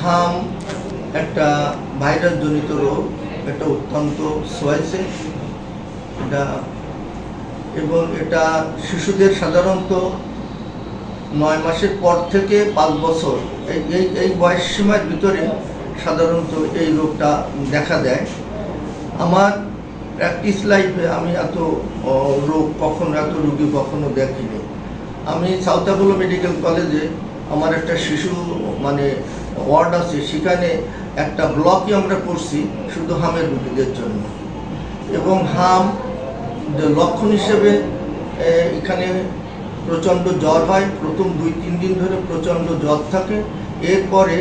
হাম একটা ভাইরাস জনিত রোগ, একটা অত্যন্ত সোয়াইসে এটা, এবং এটা শিশুদের সাধারণত 9 মাসের পর থেকে 5 বছর এই বয়স সীমার ভিতরে সাধারণত এই রোগটা দেখা দেয়। আমার প্র্যাকটিস লাইফে আমি এত রোগী কখনো দেখিনি। আমি সাউথ অ্যাপোলো মেডিকেল কলেজে আমার একটা শিশু ওয়ার্ড আছে, সেখানে একটা ব্লকই আমরা করছি শুধু হামের রোগীদের জন্য। এবং হাম লক্ষণ হিসেবে এখানে প্রচণ্ড জ্বর হয়, প্রথম 2-3 দিন ধরে প্রচণ্ড জ্বর থাকে, এরপরে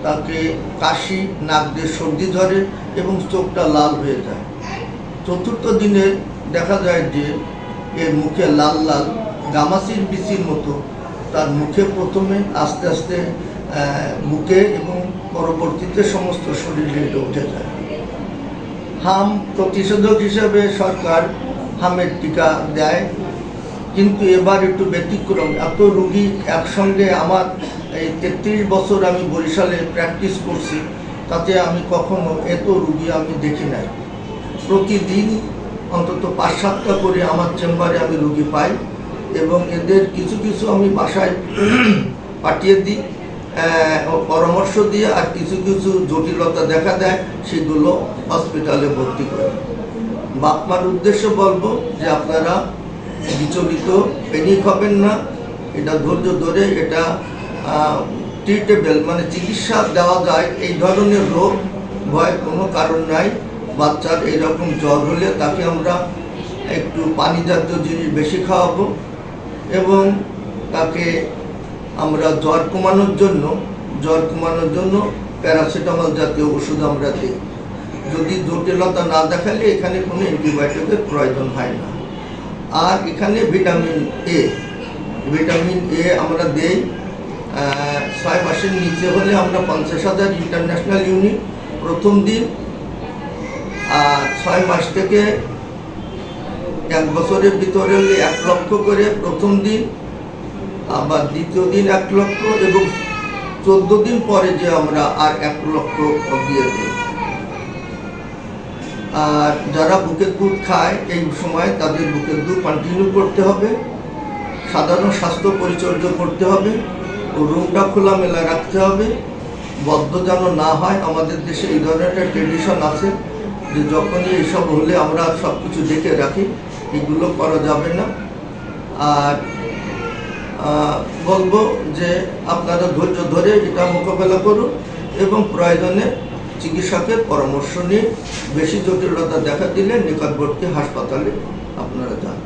তাকে কাশি, নাক দিয়ে সর্দি ধরে এবং চোখটা লাল হয়ে যায়। চতুর্থ দিনে দেখা যায় যে এর মুখে লাল লাল গামাসির বিচির মতো তার মুখে প্রথমে আস্তে আস্তে মুখে এবং পরবর্তীতে সমস্ত শরীরে এটা উঠে যায়। হাম প্রতিষেধক হিসাবে সরকার হামের টিকা দেয়, কিন্তু এবার একটু ব্যতিক্রম। এত রুগী একসঙ্গে, আমার এই 33 বছর আমি বরিশালে প্র্যাকটিস করছি, তাতে আমি কখনো এত রুগী আমি দেখি নাই। প্রতিদিন অন্তত 5-7টা করে আমার চেম্বারে আমি রুগী পাই, এবং এদের কিছু কিছু আমি বাসায় পাঠিয়ে দিই পরামর্শ দিয়ে, আর কিছু কিছু জটিলতা দেখা দেয় সেগুলো হসপিটালে ভর্তি করে। বাপমার উদ্দেশ্য বলবো যে আপনারা বিচলিত প্যানিক হবেন না, এটা ধৈর্য ধরে, এটা ট্রিটেবল চিকিৎসা দেওয়া যায়। এই ধরনের রোগ ভয়ের কোনো কারণ নাই। বাচ্চার এইরকম জ্বর হলে তাকে আমরা একটু পানি জাতীয় জিনিস বেশি খাওয়াবো, এবং তাকে আমরা জ্বর কমানোর জন্য প্যারাসিটামল জাতীয় ওষুধ আমরা দিই। যদি জটিলতা না দেখালে এখানে কোনো অ্যান্টিবায়োটিকের প্রয়োজন হয় না। আর এখানে ভিটামিন এ আমরা দেই। 6 মাসের নিচে হলে আমরা 50,000 ইন্টারন্যাশনাল ইউনিট প্রথম দিন, আর 6 মাস থেকে 1 বছরের ভিতরে হলে 1 লক্ষ করে প্রথম দিন, আবার দ্বিতীয় দিন 1 লক্ষ, এবং 14 দিন পরে যে আমরা আর 1 লক্ষ দিয়ে দিই। আর যারা বুকের দুধ খায় এই সময় তাদের বুকের দুধ কন্টিনিউ করতে হবে, সাধারণ স্বাস্থ্য পরিচর্যা করতে হবে, রুমটা খোলামেলা রাখতে হবে, বদ্ধ যেন না হয়। আমাদের দেশে এই ধরনের একটা ট্রেডিশন আছে যে যখনই এইসব হলে আমরা সব কিছু দেখে রাখি, এগুলো করা যাবে না। আর বলবো যে আপনারা ধৈর্য ধরে এটা মোকাবেলা করুন, এবং প্রয়োজনে চিকিৎসকের পরামর্শ নিয়ে বেশি জটিলতা দেখা দিলে নিকটবর্তী হাসপাতালে আপনারা যান।